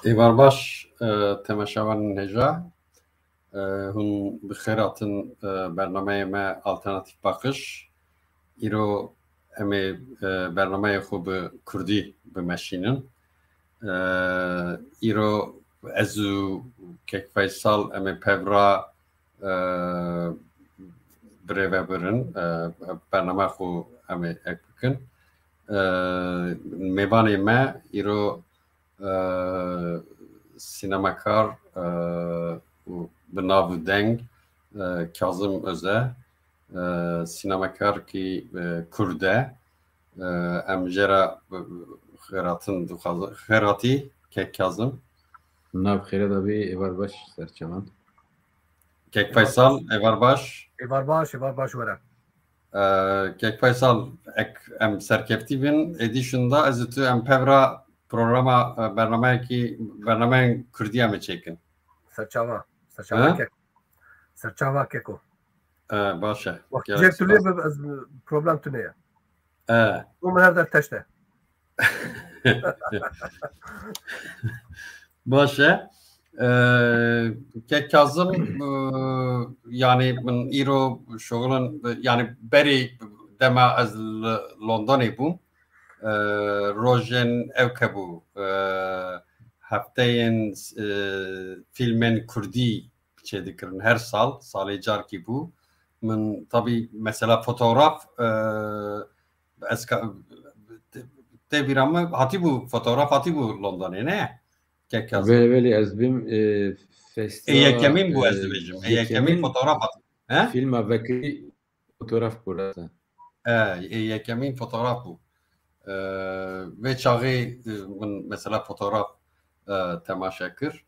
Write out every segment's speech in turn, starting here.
Êvar baş temaşavanên hêja hûn bi xêr hatin bernameyê me Alternatîv Paqij. Îro em ê bernameyê xwe bi Kurdî bimeşînin. Îro ez û Kek Feysal em ê pevra birêvebirin. Bername xwe em ê ek bikin. Mêvanê me îro sinemekar bi nav deng Kazım Öze, sinemekar ki Kurd e. Em jê re xêratin dixwazin. Xêratî Kek Kazım. Nav xêre dabê êvar baş serçevan. Kek Feysal êvar baş. Êvar baş were. Kek Feysal ek em serkeftî bin êdîşinda ez û tu em pevra programa bernameyên Kurdî em ê çêkin. Serçava keko. Baş e. Cêr tu lê ez problem tu neye. Bu min her der teşte. Baş e. Kek Kazım yani min îro şoğulin yani berî dema ez li Londonê bûm. Rojên ew hebû hefteyên filmên Kurdî çê dikirin her salê carkî bû. Min tabii mesela fotoğraf ez tê bîra me hatîbû fotoğraf hatîbû Londonê ne? Kek Kazım. Belê ez bim festival. Yekemîn bû ez dibêjim. Yekemîn fotoğraf hatî. Filma vekî fotoğraf burası. Yekemîn fotoğraf bû. Ve çağı min mesela fotoğraf temaşa kir.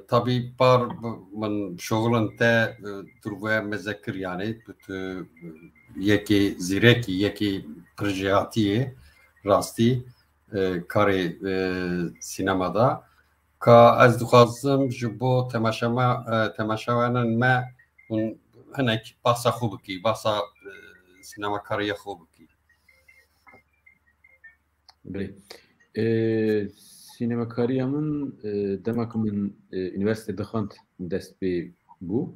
Tabii par min şoğulin te durvaya mezekir yani yekî zîrekî yekî projeyatiyê rastî karê sinemada ka ez dixwazim ji bo temaşawanên me hûn hinek bahsa xwe bikî bahsa sinemakariya xwe bikî. Sinemakariya min demek min üniversite dixwand dest pê bû.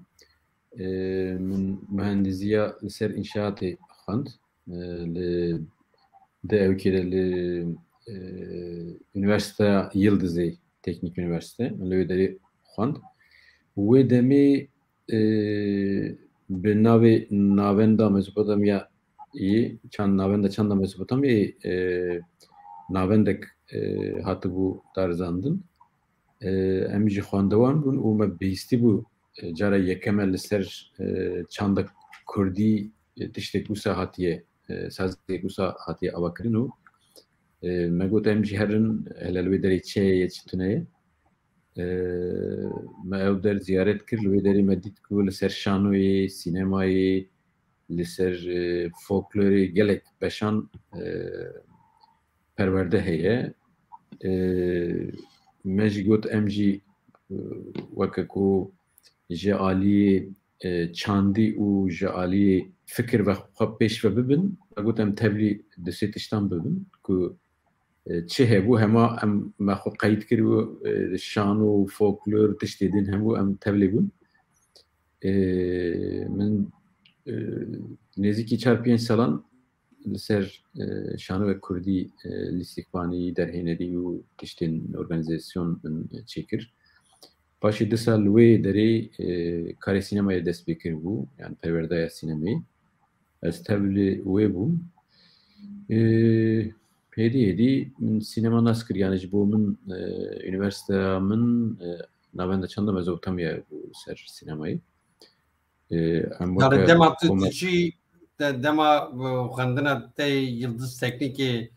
Min mühendisiya li ser înşaatê xwand li DEWK'de li Üniversiteya Yıldızê Teknik Üniversite li wê derê xwand. Wê demê bi navê Navenda Mezopotamyayê Navenda Mezopotamyayê navendek hatibû darizandin. Em jî xwendewan bûn û me bihîstî bû cara yekeme li ser çanda Kurdî tiştek wisa hatiye sazek wisa hatiye avakirin û me got em jî herin hele li wê derê çêye çi tuneye. Me ew der ziyaret kir li wê derê me dît ku li ser şanoyê, sînemayê, li ser folklorê gelek beşan perwerde heye. Me jî got em jî weke ku ji aliyê çandî û ji aliyê fikir ve xwe pêş ve bibin. Me got em tevlî di sê tiştan bibin ku çi hebû hema em me xwe qeyd kiribû şan û folklor tiştê din hemû em tevlî bûn. Min nêzîkî 4-5 salan li ser şanû ve Kurdî lîstikvanî derhênerî û tiştên organizasyon min çêkir. Paşê 2 sal wê derê karê sînemayê dest pê kiribû yani perwerdeya sînemayê. Ez tevlî wê bûm. Hêdî min sînema nas kir yani ji bo min üniversiteya min navenda çanda Mezopotamya bû ser sînemayê. Yani dema tu çi dema xwendina te Yıldız Teknikê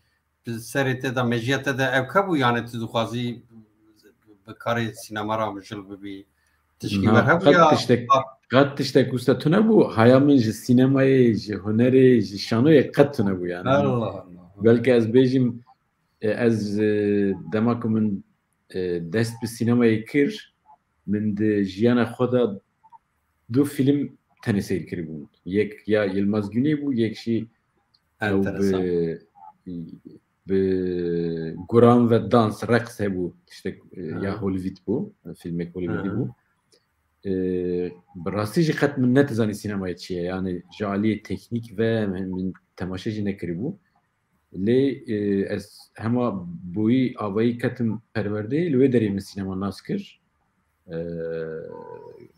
serê te de mejiya te de ew hebû yani tu dixwazî bi karê sînema re mijil bibî tişkî wer hebû ya qet tiştek wisa tune bû haya min ji sînemayê ji hunerê ji şanoyê qet tune bû yani. Allah Allah. Belki ez bêjim ez dema ku min dest bi sînemayê kir min di jiyana xwe de du film tenê seyr kiribûn. Yek ya Yılmaz Güney bû yek jî گران و دانس رقص هبو işte ya Hollywood bu filmek Hollywood bu براستی جی قد من نتزانی سینمای چیه yani جالی تکنیک و من تماشا جی نکری بو لی از همه بوی آوایی کتم پرورده لوی داری من سینما ناس کر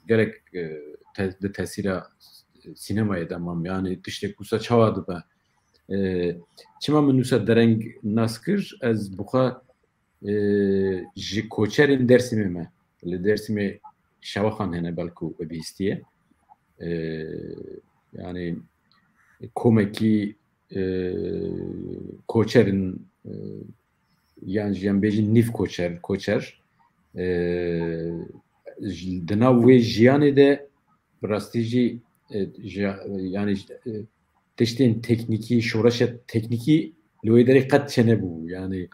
gerek de tesira sinemaya demam yani işte kusa çavadı be çima min nusa dereng naskir ez buqa ji koçerin Dersim'e me li Dersim'e şavaxan hene belku bistiye yani komeki koçerin yani jembejin nif koçer dina ve jiyane de prastici yani teştin tekniki şoraşet tekniki loyderi kat çene bu yani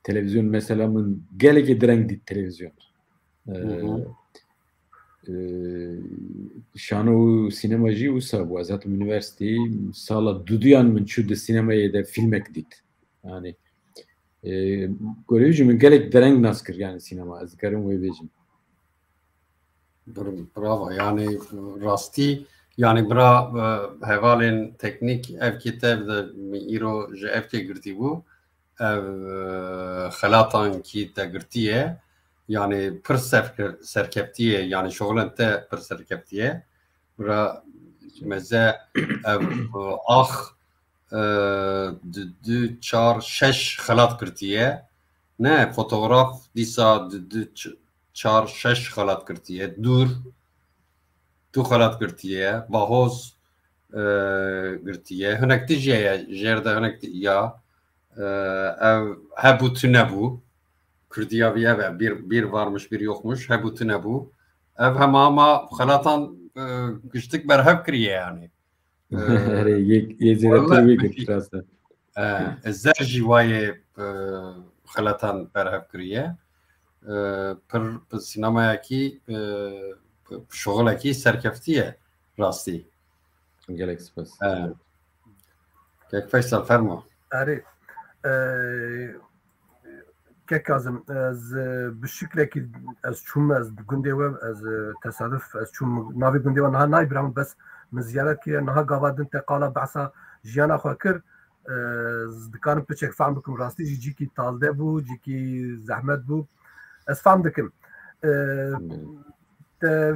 televizyon mesela min geleke direng dit televizyon şanu sinemacı usa bu zaten üniversite sala duduyan min çude sinemaya da filmek dit yani görücü min gelek direng naskır yani sinema az garım ve bejim bravo yani rasti yani bra hevalin teknik ev kitap da iro je ev te girti bu ev xalatan ki te girtiye yani pır serkeptiye yani şoğlan te pır serkeptiye bra meze ev du çar şeş xalat girtiye ne fotoğraf disa du çar şeş xalat girtiye du xalat girtiye bahoz girtiye hinek dijiye jerde hinek ya ev hebu tünebu Kürdiya bir ev bir varmış bir yokmuş hebu tünebu ev hem ama xalatan güçlük berhep kiriye yani yezire bir gittirasın zer jivaye xalatan berhep kiriye پر سینمایی کی شغلی کی سرکفتیه راستی. گلک سپاس. که فیصل فرما. آره. که کازم از بشکلی که از چون از گنده و از تصادف از چون ناوی گنده و نه نای برام بس مزیارت که نه گاوادن تقالا بعثا جیانا خواکر دکانم پچک فهم بکم راستی جی کی تالده بو جی کی زحمت بو از فهم دکم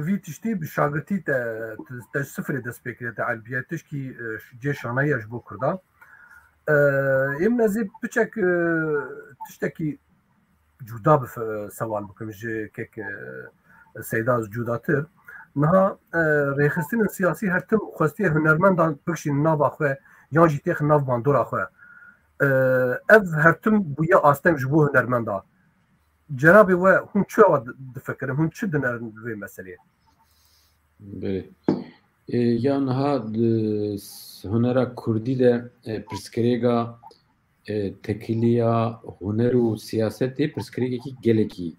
وی تشتی به شاگرتی تا صفر دست بکره تا علبیتش کی جه شانایش بو کرده ام نزی پچک تشتکی جدا به سوال بکم جه که سیداز جداتر نها ریخستین سیاسی هر تم خواستی هنرمندان بکشین ناو آخوه یا جی تیخ ناو باندور آخوه اف هر تم بویا آستم جبو هنرمندان جنابی و هم چه دفکرم هم چه دنر وی مسئله بله یا نها هنر کردی ده پرسکریگا تکیلیا هنر و سیاست پرسکریگا کی گلکی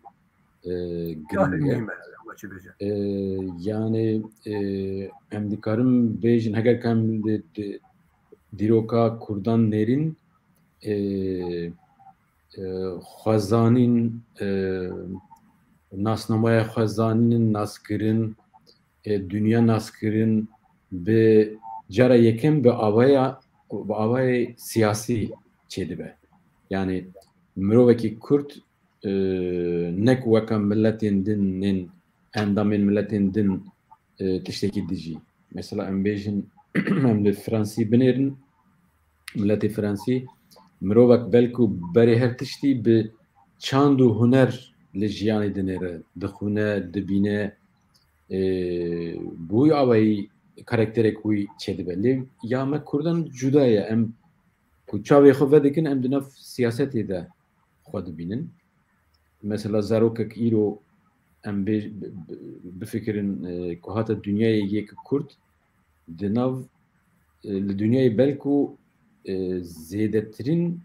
yani em dikarim bejin heger kam diroka kurdan nerin xwazanin nasnamaya xwazanin naskirin dünya naskirin be cara yekem be avaya siyasi çedibe yani miroveki Kürt nek weka milletin dinin endamên milletên din tiştekî dijî mesela em bêjin em li Fransî binêrin milletê Fransî mirovek belku berê her tiştî bi çand û huner li jiyanê dinêre dixwine dibîne bûyî awayî karakterek wî çêdibe lê ya me Kurdan cuda ye em ku çavê xwe vedikin em di nav siyasetê de xwe dibînin mesela zarokek îro em bifikirin ku hata dünyayê yek Kurd di nav li dünyayê belku zêdetirîn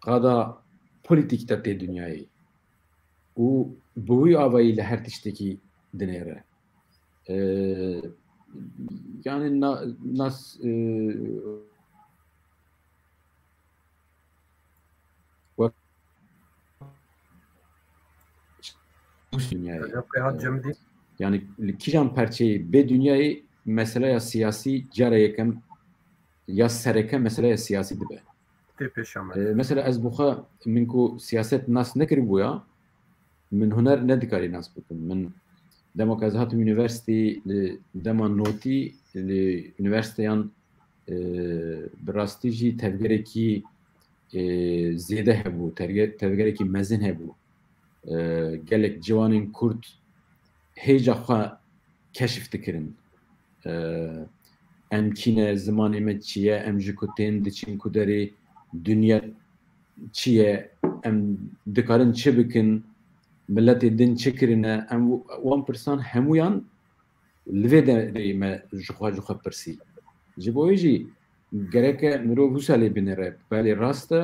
qada polîtîk de tê dünyayê û bi wî avayî li her tiştekî dinêre yani nas dünyayı. Cem değil. Yani kişan parçayı be dünyayı mesela ya siyasi carayekem ya sereke mesela ya siyasi dibe. Mesela ez buha minku siyaset nas nekri buya min huner ne dikari nas bukum min demek az hatum üniversite deman noti üniversiteyan براستیجی تفگرکی زیده هبو تفگرکی مزن هبو گلک جوانین کرد هیجا خواه کشف دکرن ام چینه زمان امت چیه ام جکوتین دچین کدری دنیا چیه ام دکارن چه بکن ملت دن چه کرنه ام وان پرسان همویان لوی داری ما جخوا پرسی جبویجی گرک مرو وسالی بنره ولی راسته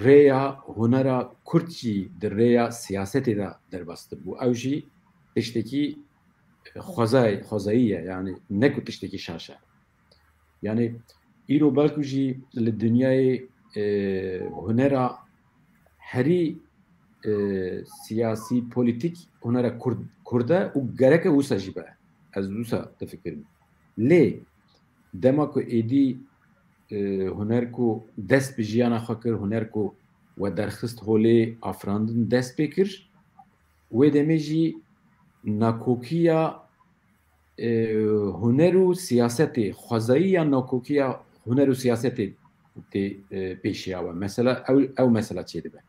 ریا هنرا کرچی در ریا سیاستی دا در بسته بو اوجی تشتکی خوزاییه یعنی نکو تشتکی شاشه یعنی ایرو بلکو جی لدنیای هنرا هری سیاسی پولیتیک هنرا کرده و گرک وسا جیبه از وسا تفکرم لی دما کو ایدی هنر کو دست به جیانا خاکر هنر کو و درخست هولی افراندن دست بکر و دمیجی ناکوکیا هنر و سیاست خوزایی یا ناکوکیا هنر و سیاست تی پیشی آوه مثلا او مثلا چی دیبه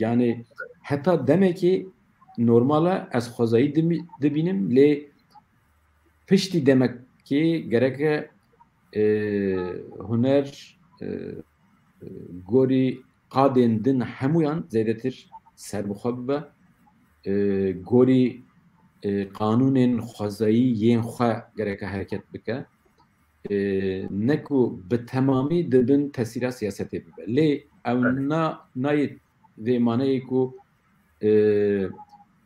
yani hatta demek ki normala az خوزایی دبینم لی پشتی demek ki gerek هنر گوری قادن دن همویان زیادتر سربخواب به گوری قانون خوزایی ین خواه gerek hareket بکه نکو به تمامی دبن تاثیر سیاستی ببه لی او نایت ve mane ku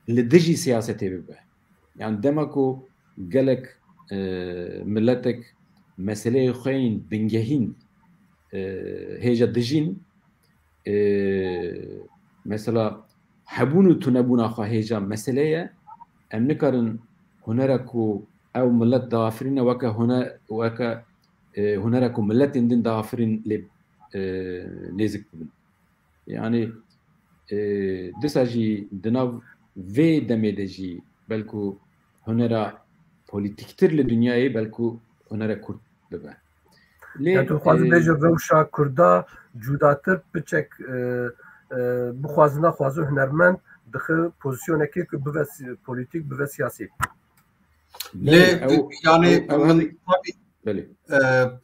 لدجی سیاستی ببه yani demek ku gelek milletek mesele xoyin bingehin heja dijin mesela habunu tunabuna xo heja meseleye em nikarin hunera ku ev millet dafirine vaka hunera ku milletin din dafirin lezik bibin yani دساجی دناو وی دمیدجی بلکو هنرا پولیتیکتر لدنیای بلکو هنرا کرد ببه. Yani tu xwazim bêje rewşa Kurda cudatir biçek bixwazina xwazu hunermend dixe pozisyonekê ku bive polîtîk bive siyasî. Lê yani tabii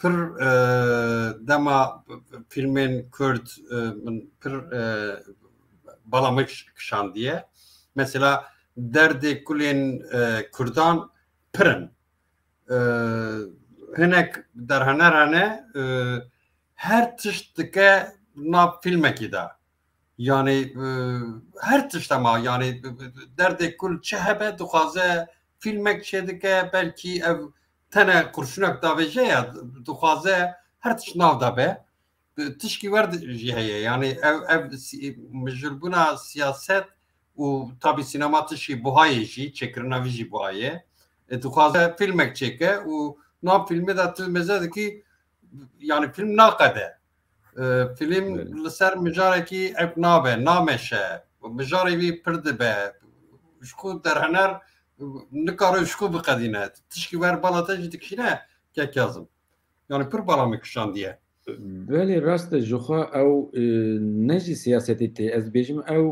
pir dema filmên Kurd min pir balamek kişandiye. Mesela derdê kulên Kurdan pirin. Hinek derhener hene her tiştike nav filmekî de. Yani her tiştema yani derdê kul çi hebe dixwaze filmek çêdike belkî ev tene kurşunak davêje ya dixwaze her tişt nav da be. Tişkî wer jî heye yani ev mijilbûna siyaset û tabii sinema tişkî buhayê jî çêkirina wî jî buhayê dixwaze filmek çêke û nav filmê de tu meze dikî yani film naqede film li ser mijarekî ev nabe nameşe mijarê wî pir dibe ji ku derhener nikare ji ku biqedîne tişkî wer bala te jî dikişîne kek yazım yani pir bala me kişandiye. Veli rast jixwa ew ne jî siyasetê tê ez bêjim ew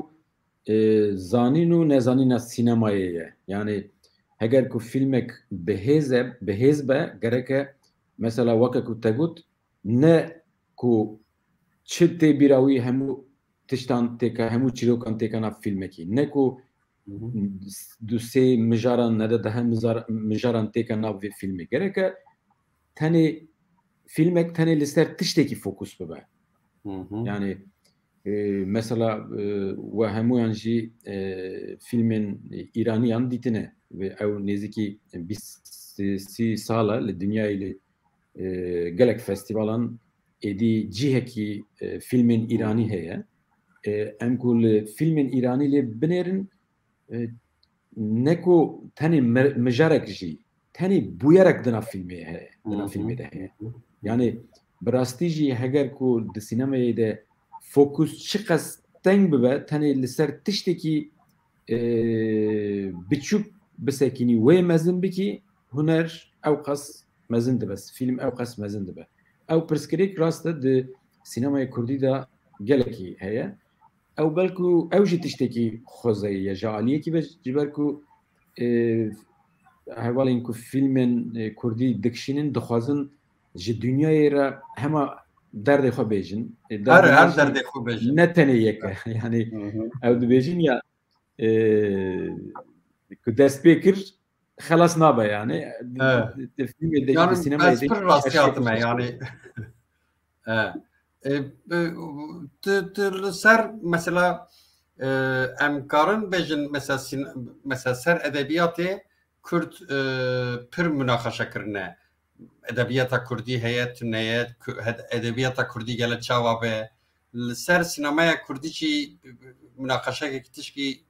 zanîn û nezanîna sînemayê ye yani heger ku filmek bihêz be gereke mesela weke ku te got ne ku çi tê bîra wî hemû tiştan têka hemû çîrokan têkana filmekî ne ku du sê mijaran nede dehe mijaran têka nav vê filmê gereke tenê filmek tenê li ser tiştekî fokus bibe. Yani mesela ve hemûyan jî filmên İranîyan dîtine ve ew nêzîkî 20 sala li dünyayê li gelek festivalan êdî cihekî filmên İranî heye em ku li filmên Îranî lê binêrin neko tenê mijarek jî tenê bûyerek dina filmê heye dina filmê de heye yani bi rastî jî heger ku di sînemayê de fokus çi qas teng bibe tenê li ser tiştekî biçûk bisekînî wê mezin bikî huner ew qas mezin dibe film ew qas mezin dibe ew pirsgirêk rast e di sînemayê Kurdî de gelekî heye ew belku ew jî tiştekî xwezeyî ye ji aliyekî ve ji ber ku hevalên ku filmên Kurdî dikişînin dixwazin ji dünyayê re hema derdê xwe bêjin her derdê xwe bêjin ne tenê yek e yani ew dibêjin ya ku dest pê kir xelas nabe yani filmê de yani sînemayê de rastî hatime yani ser mesela em karin bêjin mesela ser edebiyatê Kurd pir münaqeşe kirine edebiyata Kurdî heye tuneye edebiyata Kurdî gelek çawa be li ser sinemaya Kurdî jî münaqeşekekî tişkî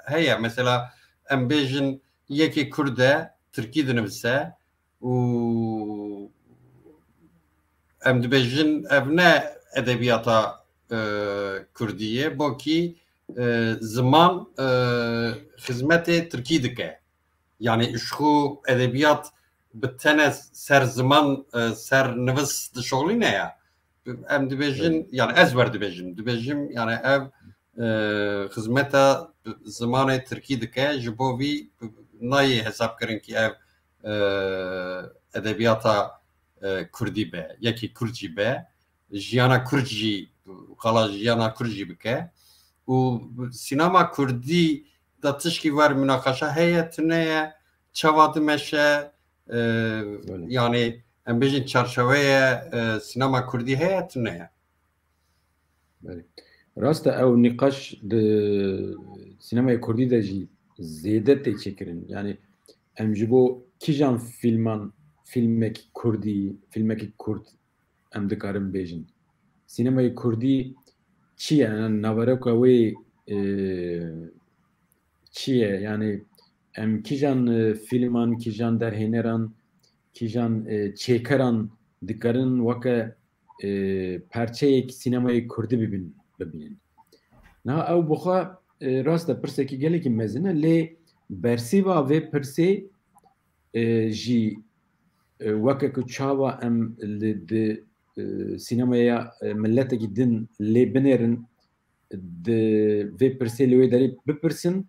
heye mesela em bêjin yekê Kurd e Tirkî dinivîse û em dibêjin ev ne edebiyata Kurdî ye bokî ziman xizmetê Tirkî dike yani işxu edebiyat bi tene ser ziman ser nivîs dişoxîne ya em dibêjin yani ez dibêjim yani ev xizmeta zimanê Tirkî dike ji bo vî nayê hesab kirin ki ev edebiyata Kurdî be yekî Kurd jî be jiyana Kurd jî xala jiyana Kurd jî bike û sînema Kurdî da tişkîwer münaqeşe heye tuneye çawa dimeşe yani em bêjin çarşeveye sînema Kurdî heye tuneye rast e ew nîqaş di sînemayê Kurdî de jî zêde tê çêkirin yani em ji bo kîjan filmekî Kurdî filmekî Kurd em dikarin bêjin sînemayê Kurdî çi ye navereka wê çi ye yani em kîjan filman kîjan derhêneran kîjan çêkeran dikarin weke perçeyek sînemayê Kurdî bibînin na ew bixwe rast e pirsekî gelekî mezin e lê bersîva vê pirsê jî weke ku çawa em li di sînemaya milletekî din lê binêrin di vê pirsê li wê derê bipirsin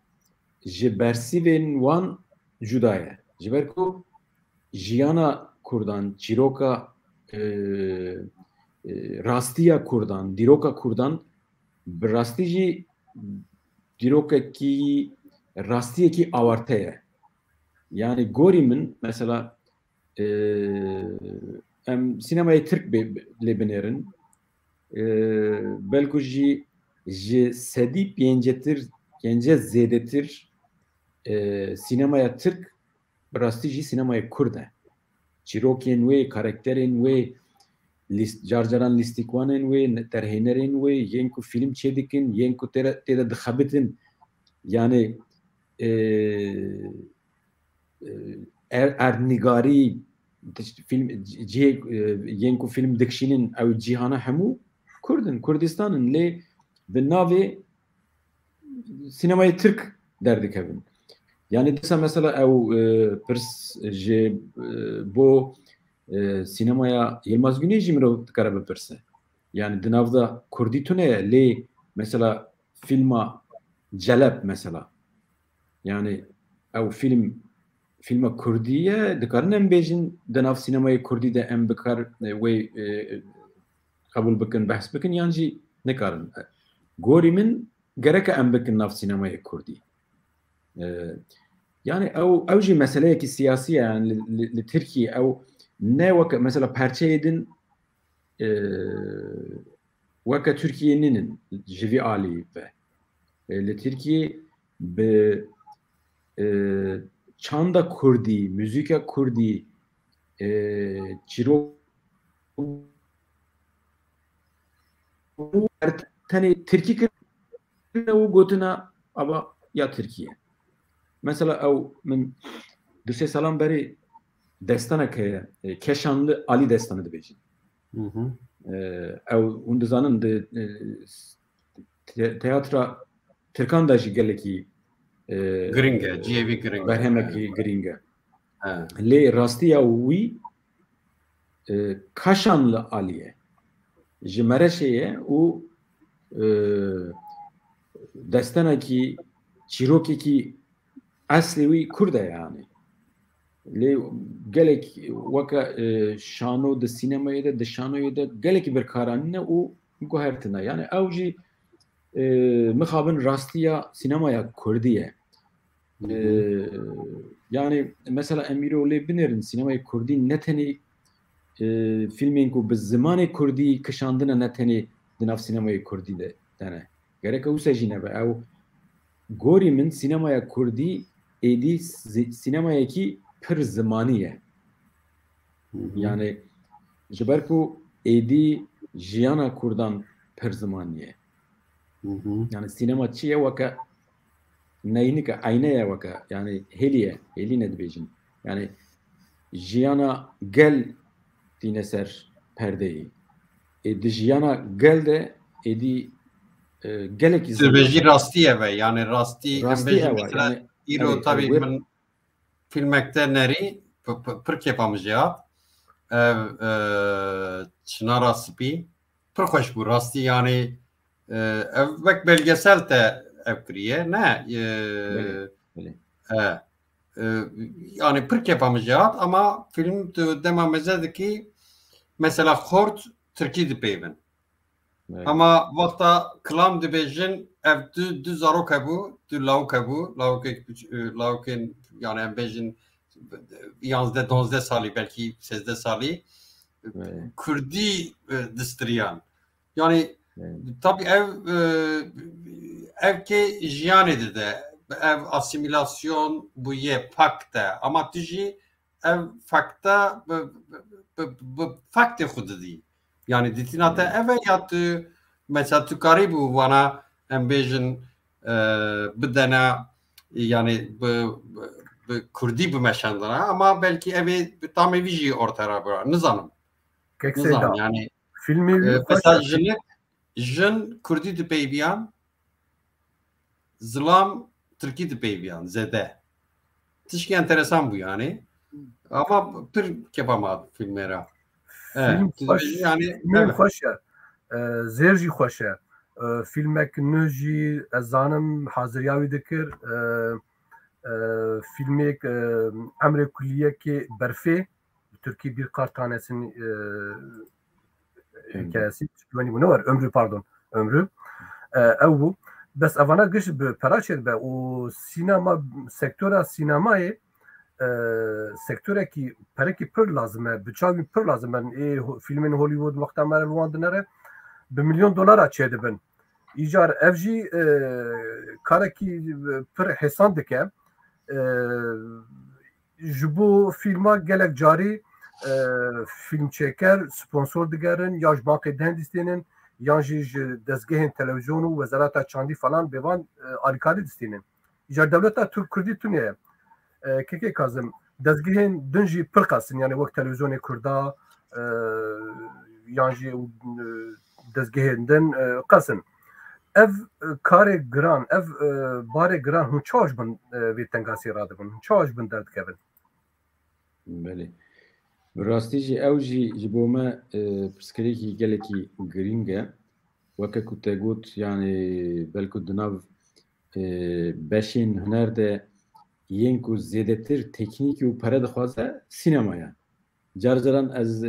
ji bersîvên wan cuda ye ji ber ku jiyana Kurdan çîroka rastiya Kurdan dîroka Kurdan bi rastî jî dîrokekî rastiyekî awarte ye yani gorî min mesela em sînemayê Tirk lê binêrin belku jî ji sedî pênce zêdetir sînemaya Tirk bi rastî jî sînemayê Kurd e çîrokên wê karakterên wê carcaran lîstîkwanên wê derhênerên wê yên ku film çê dikin yên ku têde dixebitin yani ernîgarî film yên ku film dikişînin ew cîhana hemû Kurdin Kurdistanin lê bi navê sînemayê Tirk derdikevin yani dîsa mesela ew pirs ji bo sînemaya Yılmaz Güney jî mirov dikare bipirse yani di nav da Kurdî tune ye lê mesela filma Celep mesela yani ew filma Kurdî ye dikarin em bêjin di nav sînemayê Kurdî de em bikar wê qebûl bikin behs bikin yan jî nikarin gorî min gereke em bikin nav sînemayê Kurdî yani ew jî meseleyekî siyasî ye yani li Tirkiye ew ne weke mesela perçeyê din weke Tirkiyeyê ninin ji vî alî ve li Tirkiye bi çanda Kurdî müzîka Kurdî çîrok tane Türkiye o gotuna ama ya Türkiye. Mesela o min düşe salam beri destana ke Keşanlı Ali destanı dibêjin. Ew hûn dizanin di teatra Tirkan da jî gelekî Giringe, ciyevî giringe. berhemekî giring e. Lê rastiya wî Kaşanlı Aliye ji Mereşeyê û destanekî çîrokekî eslî wî Kurd e yani. Lê gelek weka şano di sînemayê de di şanoyê de gelekî birkaranîne û guhertine. Yani ew jî mixabin rastiya sînemaya Kurdî ye. Yani mesela Emîro lê binêrin sînemayê Kurdî ne tenê filmên ku bi zimanê Kurdî kişandine ne tenê di nav sînemayê Kurdî de tene. Gerek ew jî nebe. Ew gorî min sînemaya Kurdî êdî sînemayekî pir zimanî ye. Yani ji ber ku êdî jiyana Kurdan pir zimanî ye. Yani sînema çi ye weke neynika ayna ye weke yani hêliye hêlî ne dibêjin. Yani jiyana gel dîne ser perdeyê. Di jiyana gel de êdî gelekî Dibêjî rastî ve yani rastî yani îro tabii min filmekte nerî pir kêfa min jî hat. Çınara Spî pir xweş bû rastî yani ev wek belgesel te ev kiriye ne yani pir kêfa min jî hat ama film tu dema meze dikî mesela Xort Tirkî dipêvin. Ama vakta kılam dibêjin ev du zarok hebû, du lawk hebû, lawkên yani em bêjin 11-12 salî belkî 13 salî Kurdî distiriyan. Yani tabii ev ke jiyanê de ev asimilasyon bûye pak te ama tu jî ev fakta bi faktê xwe didî. Yani dîtina te ev ya tu mesela tu karî bû wana em bêjin bidena yani bi Kurdî bimeşandina ama belkî evê tamê vî jî ortaya bira. Nizanim. Nizanim yani filmê mesela jin Kurdî dipeyviyan zilam Tirkî dipeyviyan zede. Tişkî enteresan bû yani. Ama pir kêfa me hat filmê re. Film xweş e. Zêr jî xweş e. Filmek nû jî ez zanim haziriya wî dikir. Filmek Emrê Kuliyekê Berfê Türkî bir kar tanesini hikayesi ne var? Ömrü. Ew bû. Bes evana giş bi peraçê be û sînema sektora sînemayê sektorekî perekî pir lazim e, biçavî pir lazim e. Filmên Hollywood wexta me wan dinere bi milyon dolara çê dibin. Îcar ev jî karekî pir hêsan dike. Ji bo filma gelek carî filmçêker sponsor digerin ya ji bankê dihindîstînin yan jî ji dezgehên televîzyonû wezareta çandî falan bêvan alîkarî dîstînin. Îcar dewleta Kurdî tune kekê kazim dezgehên din jî pir qasin yani wek televîzyonê Kurda yan jî dezgehên din qasin. Ev karê giran, ev barê giran hûn çawa ji bin vê tengasî radibin, hûn çawa ji bin derdikevin. Belê. Bi rastî jî ew jî ji bo me pirsgirêkî gelekî giring e. Weke ku te got yani belku di nav beşên huner de yên ku zêdetir teknîk û pere dixwaze sînemaya. Carcaran ez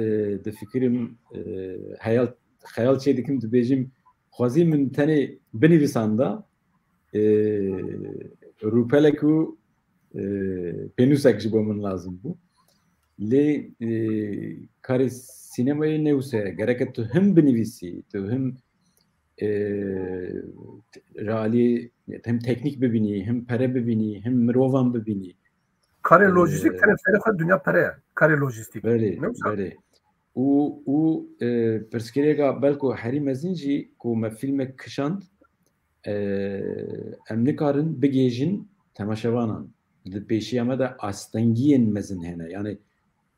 difikirim xeyal çê dikim dibêjim xwazî min tenê binivîsan da rûpelek û pênûsek ji bo min lazim bû. Lê karê sînemayê ne wisa ye. Gerek tu him binivîsî, tu him realî hem teknîk bibînî, hem pere bibînî, hem mirovan bibînî. Karê lojîstik tenê serê xwe dunya pere ye. Karê lojîstik. Belê. û pirsgirêka belku herî mezin jî ku me filmek kişand em nikarin bigêjin temaşevanan di pêşiya me de astengiyên mezin hene yani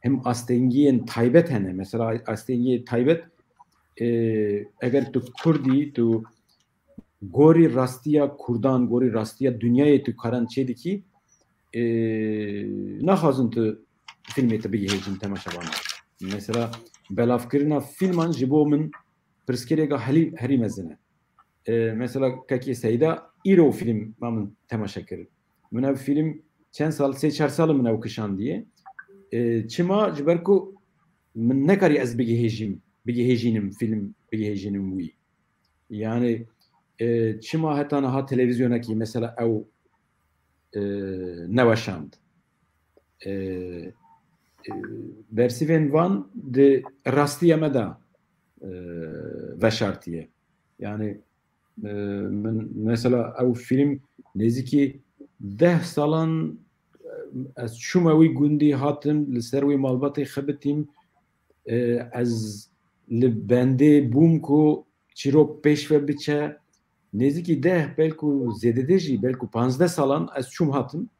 hem astengiyên taybet hene mesela astengiyê taybet eger tu Kurdî tu gorî rastiya Kurdan gorî rastiya dünyayê tu karan çê dikî naxwazin tu filmê te bigihêjin temaşevanan mesela belavkirina filman ji bo min pirsgirêka herî mezin e mesela Kekê Seyda îro film min temaşe kir min ev film çend sal 3-4 sal min ew kişandiye çima ji ber ku min nekarî ez bigihêjînim film bigihêjînim wî yani çima heta niha televizyonekî mesela ew neweşand bersivên van di rastiya me de veşartiye yani min mesela ew film nêzîkî 10 salan ez çûme wî gundî hatim li ser wî malbatê xebitîm ez li bendê bûm ku çîrok pêş ve biçe nêzîkî 10 belku zêdede jî belku 15 salan ez çûm hatim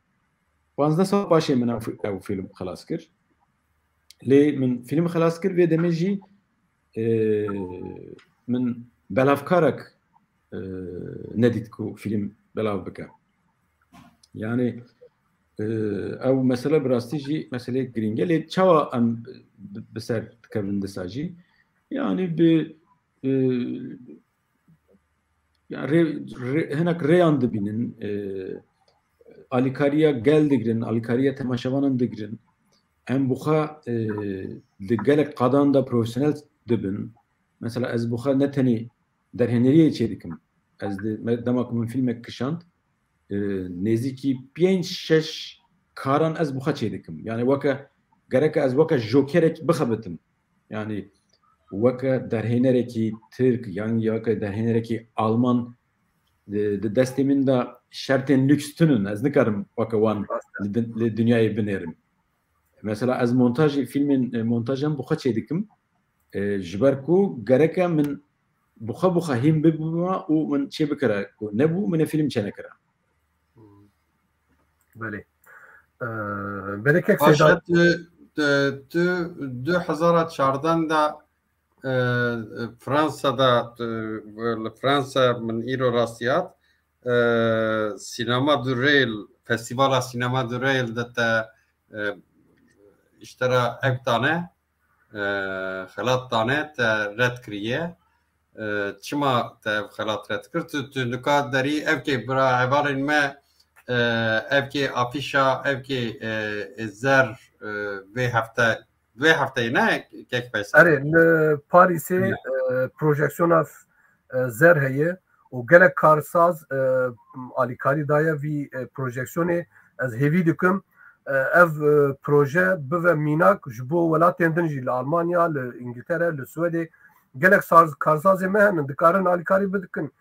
15 sal paşê min ew film xelas kir lê min film xelas kir vê demê jî min belavkarek nedît ku film belav bike yani ew mesele bi rastî jî meseleyek girîng e lê çawa em bi ser dikevin disa jî yani bi hinek rêyan dibînin alîkariya gel digirin alîkariya temaşevanan digirin em buxa di gelek qadan da profesyonel dibin mesela ez buxa ne tenê derheneriyê çê dikim ez dema ku min filmek kişand nêzîkî 5-6 karan ez buxa çê dikim yani weke gerek ez weke jokerek bixebitim yani weke derhênerekî Tirk yan weke derhênerekî Alman di destê min de şertên lüks tune ez nikarim weke wan li dünyayê binêrim mesela ez montajê filmên montajan buxa çê dikim ji ber ku gereke min buxa hîn bibûma û min çê bikire ku nebû min ê film çê nekire belê berekek Başa tu 2014 da Fransa'da Fransa min îro rastiyat Sinema du Rail Festivala Sinema du Rail de te iştera ev tane xelat tane te red kiriye çima te xelat red kir tu nika derî evkê bira hevalên me evkê afîşa evkê zer vê hefteyê ne kek peyser erê li Parîsê projeksiyona zer heye û gelek karsaz alîkarî daye vî projeksiyonê ez hêvî dikim ev proje bive mînak ji bo welatên din jî li Almanya li İngiltere li Swêdê gelek karsazê me henin dikarin alîkarî bidikin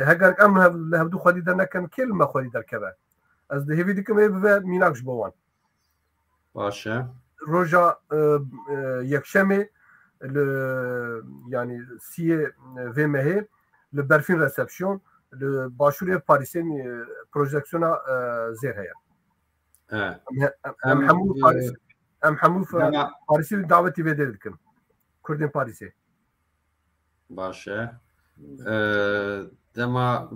heger em li hevdû xwedî dernekin kê li me xwedî derkeve ez di hêvî dikim ê bive mînak ji bo wan baş e roja yekşemê li yanî siyê vê mehê li berfîn resepsiyon li başûrê Parîsê projeksiyona zêr heye em hemû Parîsê davetî vê dikin Kurdên Parîsê baş e dema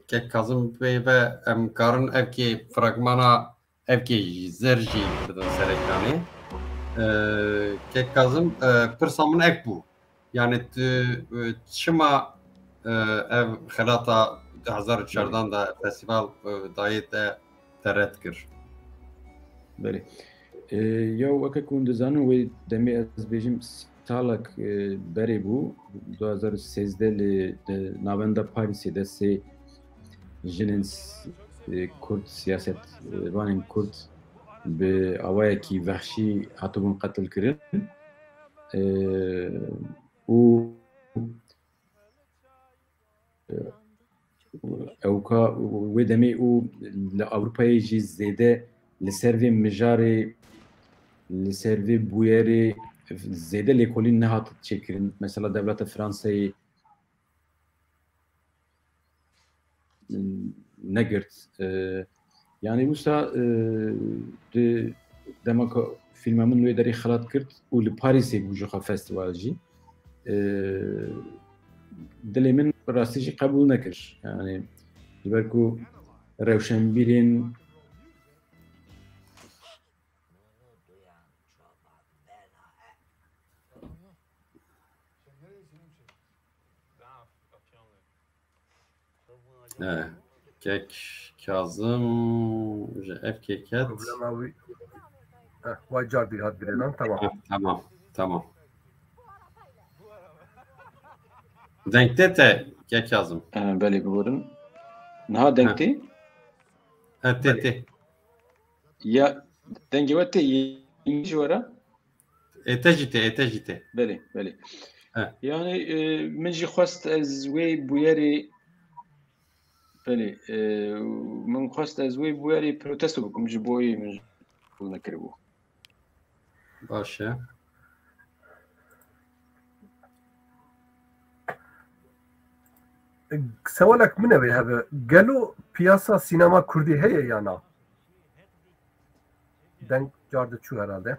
kek Kazım Bey ve em karin evkê fragmana evkê zer jî kirdin ser ekranê kek Kazım pirsa min ek bû yani tu çima ev xelata 2014 da festival dayê te red kir Belê ya weke ku dizanin wê demê ez bêjim salek berê bû 2013 li navenda Parîsê de sê jinên Kurd siyasetvanên Kurd bi awayekî vehşî hatibûn qetil kirin û ewka wê demê û li Ewropayê jî zêde li ser vê mijarê li ser vê bûyerê zêde lêkolîn nehat çêkirin. Mesela devleta Fransayê negirt. Yani wisa di demaka filma min wê derê xelat kirt û li Parîsê bû ji xwe festîval jî dilê min rastî jî qebûl nekir. Yani ji ber ku rewşenbîrên Kek Kazım ev keket. Problemavi. Vay car bir hat bireden tamam. Tamam. Denkte te Kek Kazım. belê bigorin. Niha denkte? Te. Ya dengê we tê yî ji were? Etejite. Belê. Yani min jî xwest ez wê bûyerê min xwest ez wê bûyerê protesto bikim ji bo wê min bû nekiribû. Baş e. Sevalek min ev hebe. Gelo piyasa sinema Kurdî heye ya na? Denk car diçû herhalde.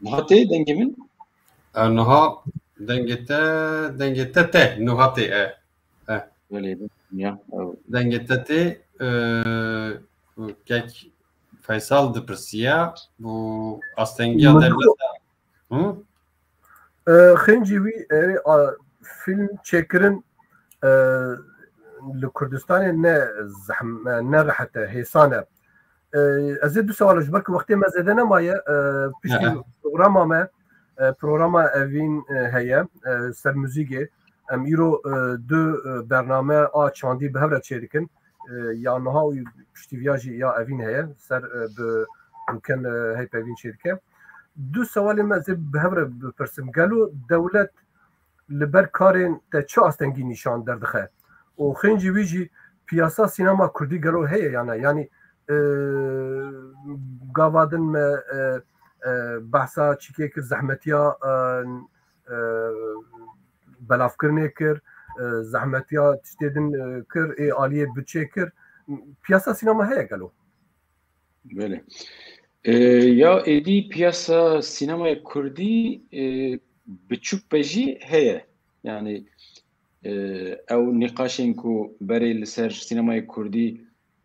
Niha tê dengê min? Nuha dengete te. Nuha te. Belê ya. Dengete te Kek Faysal dipirsiya bu astengiya devleta. Xêncî wî film çêkirin li Kurdistanê ne rehet e, hêsan e. Ez ê du sewal ji ber ku wextê me zêde nemaye piştî programa me programa evîn heye ser müzîkê em îro du bername a çandî bi hev re çê dikin ya niha û piştîviya jî ya evîn heye ser bi rûken heyp evîn çê dike. Du sewalê me ez ê bi hev re bipirsim gelo dewlet li ber karên te çi astengî nîşan derdixe û xêncî wî jî piyasa sînema Kurdî gelo heye yani yani gavadin me behsa çîkê kir zehmetiya belavkirinê kir zehmetiya tiştê din kir ê aliyê bütçê kir piyasa sînema heye gelo. Belê. Ya êdî piyasa sînemaya Kurdî biçûk be jî heye. Yani ew nîqaşên ku berê li ser sînemaya Kurdî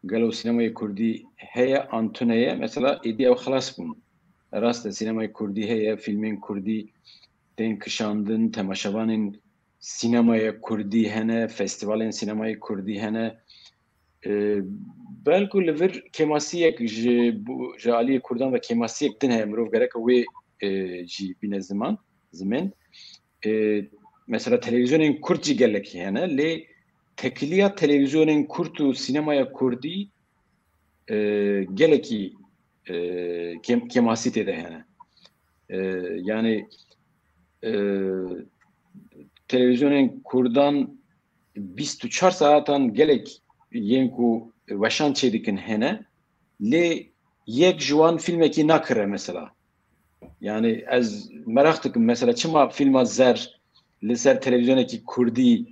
gelo sînemaya Kurdî heye an tuneye mesela êdî ew xelas bûn. Rast e sînemaya Kurdî heye, filmên Kurdî tên kişandin, temaşevanên sînemaya Kurdî hene, festîvalên sînemaya Kurdî hene. Belku li vir kemasiyek ji aliyê Kurdan ve kemasiyek din heye mirov gerek wê jî bîne zimên. Mesela televizyonên Kurd jî gelekî hene lê tekiliya televizyonên Kurd û sînemaya Kurdî gelekî kemasî tê de hene. Yani televizyonên Kurdan 24 saatan gelek yên ku weşan çê dikin hene lê yek ji wan filmekî nakire mesela. Yani ez merak dikim mesela çima filma zer li ser televizyonekî Kurdî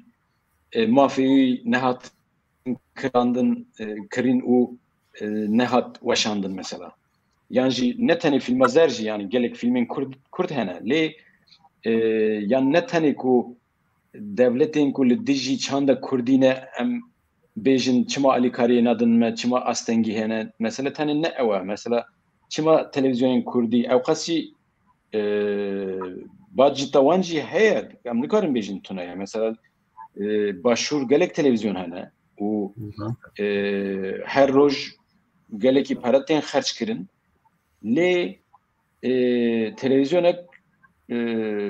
mafî nehat kirin û nehat weşandin mesela. Yani jî ne tenê filma zer jî yani gelek filmên Kurd hene lê yan ne tenê ku devletên ku li dijî çanda Kurdî ne em bêjin çima alîkariyê nadin me çima astengî hene mesela tenê ne ew e mesela çima televizyonên Kurdî ew qas jî bacîta wan jî heye em nikarin bêjin tuneye mesela başûr gelek televizyon hene û her roj gelekî pere tên xerç kirin lê televizyonek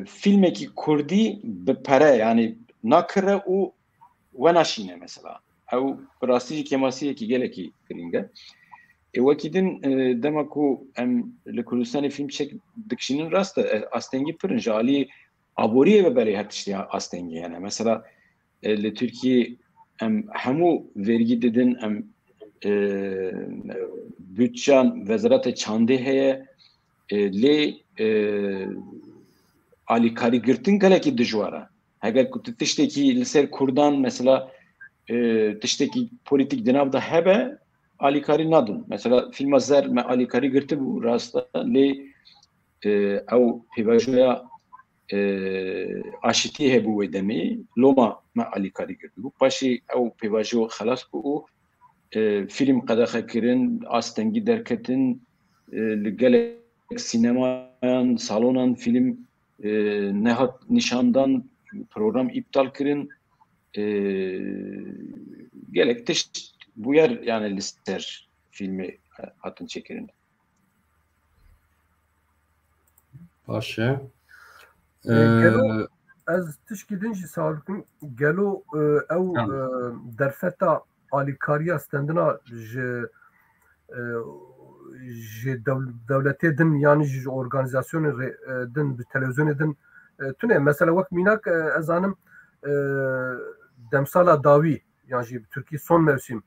filmeki Kurdî bi pere yani nakire û wenaşîne mesela. Ew rastî jî kemasiyekî gelekî giring e. Wekî din dema ku em li Kurdistanê film çek dikişînin rast e astengî pirin ji alî aboriyê ve berê her tiştî astengî yani. Mesela li Türkiye em hemû vergî didin em bütçan Wezareta Çandê heye lê alîkarî girtin gelekî dijwar e. Heger ku tu tiştekî li ser Kurdan mesela tiştekî polîtîk di nav de hebe alîkarî nadin. Mesela filma Zer me alîkarî girtibû rasta lê ew pêvajoya aşitî hebû wê demê loma me alîkarî girtibû. Paşê ew pêvajoya xelas bû û film qedexe kirin, astengî derketin li gelek sinemayan, salonan film nehat nişandan program iptal kirin gelek tişt bu yer yani lister filmi hatın çekirin. Başı. Gelo ez tişkî din jî sağlıkın gelo ew derfeta alîkariya stendina ji devletê din yani ji organizasyonê din bi televizyonê din tune mesela wek mînak ez zanim demsala dawî yan jî Tirkî son mevsim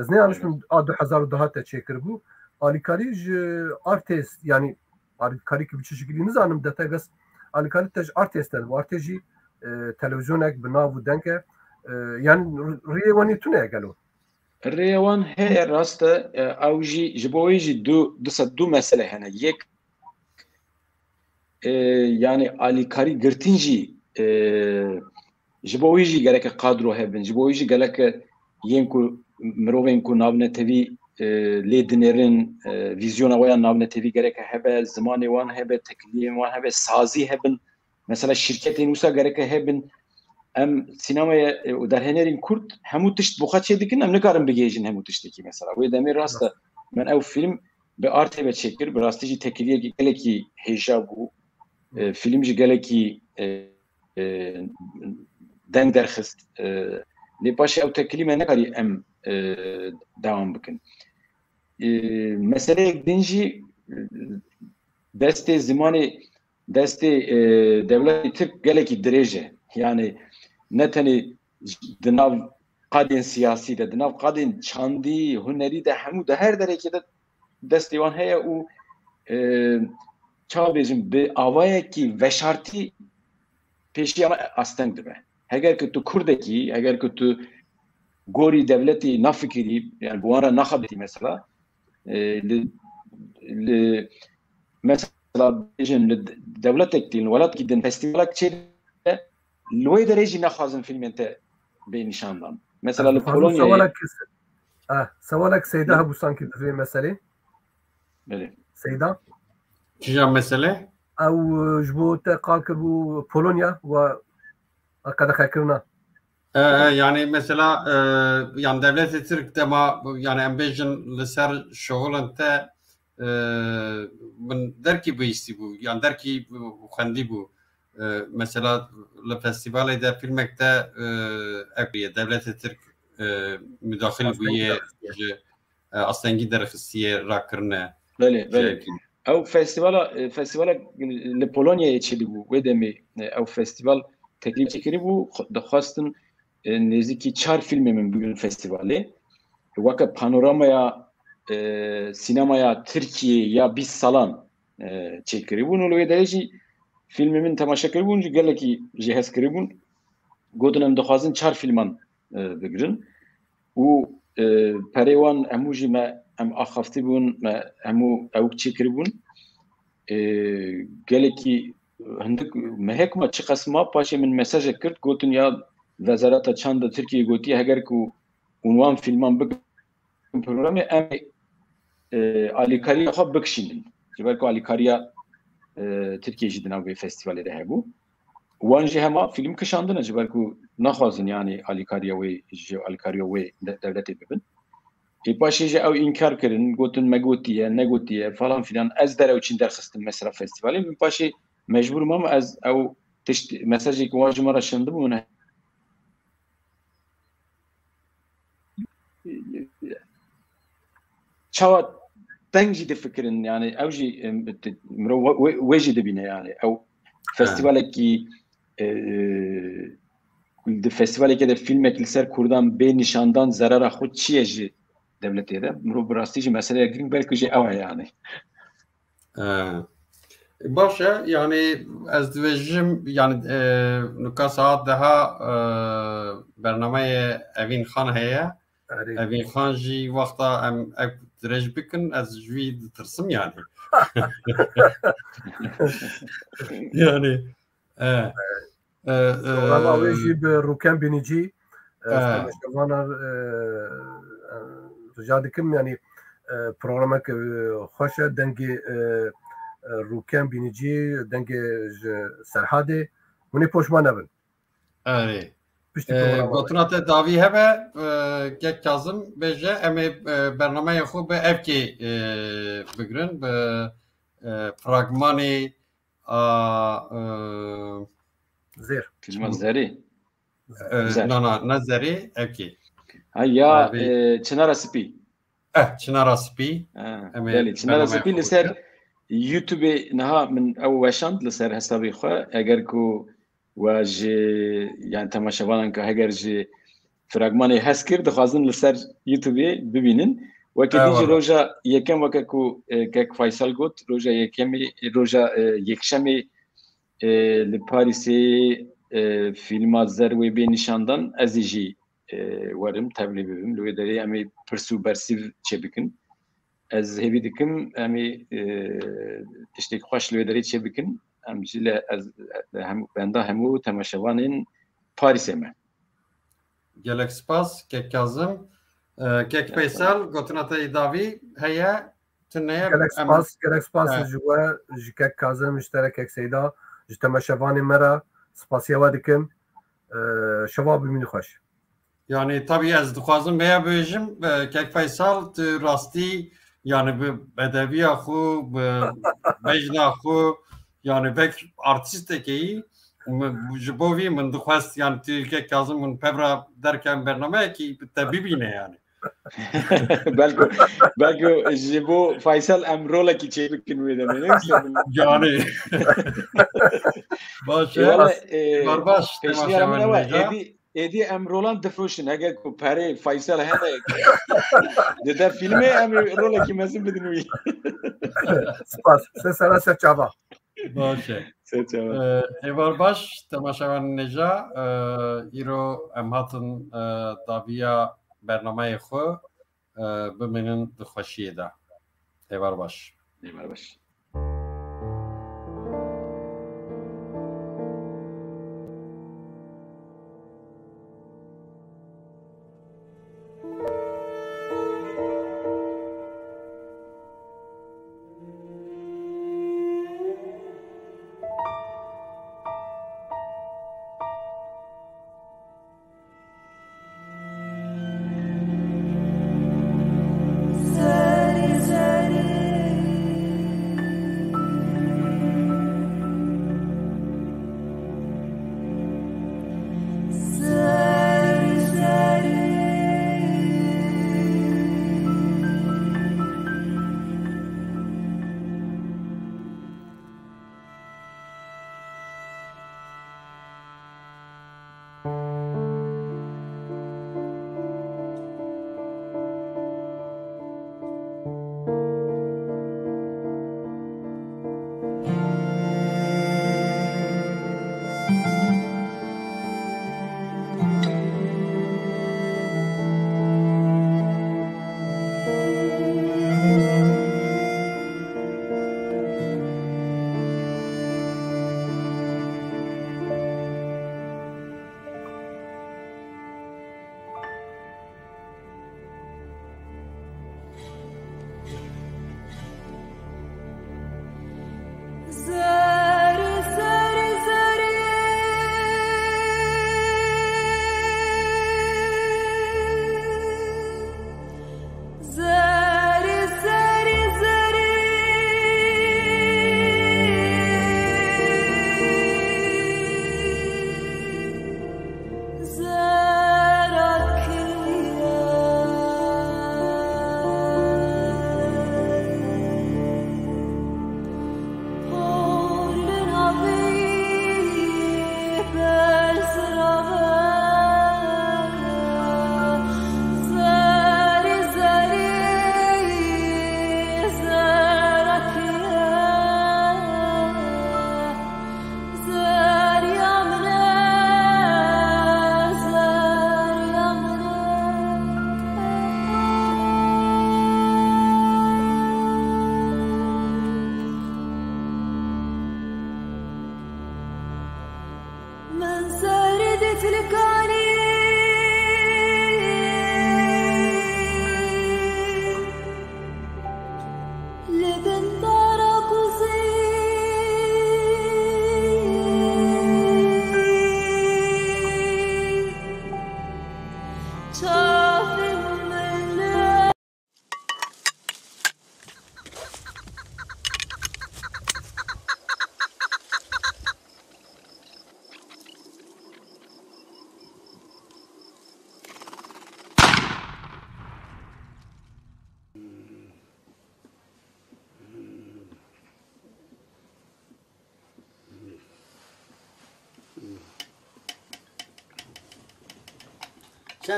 ez neyanişim a 2010 te çêkiribû alîkarî ji Artes yani alîkarî ki bi çi şekilî nizanim deteges alîkarî te ji Artes te bu Artes jî televizyonek bi nav û denk e yani rêyê wanî tune gelo rêya wan heye rast e ew jî ji bo wê jî du mesele hene yek yani alîkarî girtin jî ji bo wî jî geleke qadro hebin ji bo wî jî geleke yên ku mirovên ku navnetevî lê dinêrin vîzyona wan navnetevî gereke hebe zimanê wan hebe tekliyên wan hebe sazî hebin mesela şirketên wisa gereke hebin em sinemaya derhenerên Kurd hemû tişt boxa çêdikin em nikarin bigêjin hemû tiştekî mesela wê demê rast e men ew film bi RTV çêkir bi rastî jî tekiliyekî gelekî hêja bû film jî gelekî deng derxist lê paşê ew tekilî me nekarî em devam bikin meseleyek din jî destê zimanê destê devletê Tirk gelekî dirêj e yani ne tenê di nav qadên siyasî de di nav qadên çandî hunerî de hemû de her derekê de destê wan heye û çawa bêjim bi avayekî veşartî pêşî ama asteng dibe heger ku tu Kurdekî heger ku tu gorî devletê nafikirî yani bu wan re naxebitî mesela li mesela bêjin li devletek din welatekî din festîvalek çê li wê derê jî nexwazin filmên te bê nîşandan mesela li Polonyayê sevalek Seyda hebû sanki di vê meselê Seyda Çijan mesele ew ji bo te qal kirbû Polonya ve qedexekirina yani mesela yani devlet Türk dema yani embejin li ser şoğulun te min derkî bihîstî bû yani derkî xwendî bû mesela li festivalê de filmek te ekriye devlet Türk müdaxil bûye ji astengî derxistiye rakirine ew festivala li Polonyayê çêdibû wê demê ew festival teklîf çêkiribû dixwastin nêzîkî 4 filmê min bûn festivalê weke panoramaya sinemaya Tirkiye ya 20 salan çêkiribûn û li wê derê jî filmê min temaşa kiribûn jî gelekî jê hez kiribûn gotin em dixwazin 4 filman bigirin û perê wan hemû jî me em axaftî bûn me hemû ew çêkiribûn gelekî hindik mehek me çi qesma paşê min mesajek kirt gotin ya Wezareta Çanda Tirkiye gotiye heger ku unwan filman bikin programê em alîkariya xwe bikişînin ji ber ku alîkariya Tirkiye jî di nav vê festîvalê de hebû wan jî hema film kişandine ji ber ku naxwazin yani alîkariya wê ji alîkariya wê devletê bibin paşê jî ew înkar kirin gotin me gotiye negotiye falan filan ez derew çîn derxistim mesela festîvalê min paşê mecburum ama ez ew tişt mesajê ku wan ji me re şindim min çawa deng jî difikirin yani ew jî mirov wê jî dibîne yani ew festîvalekî di festîvalekê de filmek li ser Kurdan bê nîşandan zerera xwe çi ye ji devletê de mirov bi rastî jî meseleya giring belkî jî ew e yani. Baş e yani ez dibêjim yani nuka saat deha bernameyê Evîn Xan heye Evîn Xan jî wexta em ev dirêj bikin ez ji wî ditirsim yani. Yani Rava jî bi Rûken Binîcî temaşevana rica dikim yani programek xweş e dengê Rûken Binîcî dengê ji Serhadê hûnê poşman nebin. Erê gotina te davî hebe Kek Kazım bêje em ê bernameyê xwe bi evkê bigirin bi fragmanê Zêr Filma zerî ne zerê evkê ya Çınara Spî Çınara Spî belê Çınara Spî li ser YouTube'ê niha min ew weşand li ser hesabê xwe eger ku we ji yani temaşevanan ku heger ji fragmanê hez kir dixwazin li ser YouTube'ê bibînin wekî dî roja yekem weke ku Kek Faysal got roja yekemê roja yekşemê li Parîsê filma zer wê bê nîşandan ez ê jî werim tevlî bibim li wê derê em ê pirsû bersîv çêbikin ez hêvî dikim em ê tiştekî xweş li wê derê çêbikin em jî li ez benda hemû temaşevanên Parîsê me. Gelek spas Kek Kazım Kek Faysal gotina te davî heye tuneye gelek spas ji we ji Kek Kazım müşterekek seyda ji temaşevanê me re spasiya we dikim şewa bimînî xweş. Yani tabii ez dixwazim vêya bêjim Kek Faysal tu rastî yani bi bedeviya xwe bi bejna xwe yani vek artîstekê yî ji bo vî min dixwest yani tu Kek Kazım min pevra derken bernameyekî te bibîne yani. belki ji bo Faysal em rolekî çêbikin wê demê yani baş barbaş êdî em rolan difroşin eger ku perê Faysal hene di der filmê em rolekî mezin bidin wî. Spas se sera ser çava. Baş e. Êvar baş temaşevan neja îro em hatin daviya bernameyê xwe bimînin di xweşiyê de. Êvar baş. Êvar baş.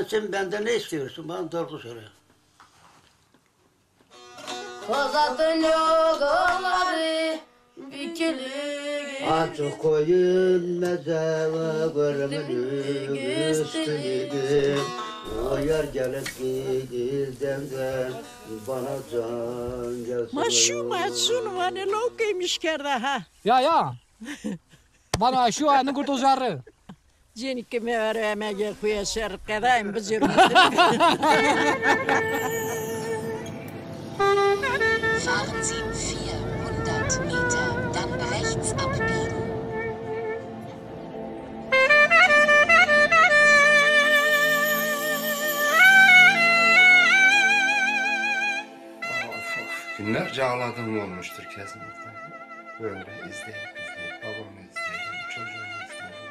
Sen benden ne istiyorsun? Bana doğru söyle. Kozatın yolları bükülü Açık koyun mezava görmenin üstünü. O yer gelip gidilden bana can gelsin. Maşun vane lokeymiş kerda ha. Ya. Bana şu anı kurtulacağım. Jenik me veremeye kuya şerkeda bizir. Fahren Sie 400 Meter, dann rechts abbiegen. Günlerce ağladığım olmuştur kesinlikle. Böyle izleyip babamı izleyelim, çocuğumu izleyelim.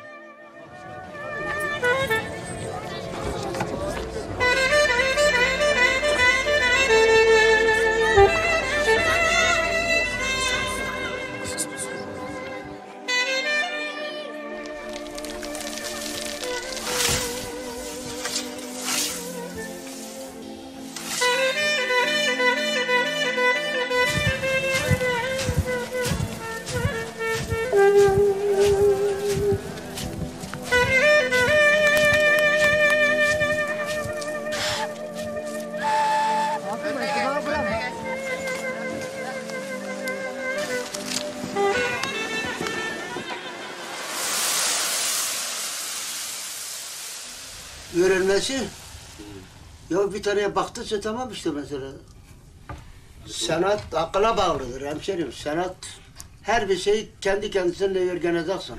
Öğrenmesi. Ya bir taneye baktıysa tamam işte mesela. Sanat akla bağlıdır hemşerim. Sanat her bir şeyi kendi kendisine öğreneceksin.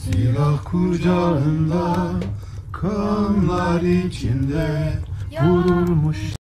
Silah kucağında, kanlar içinde vurulmuş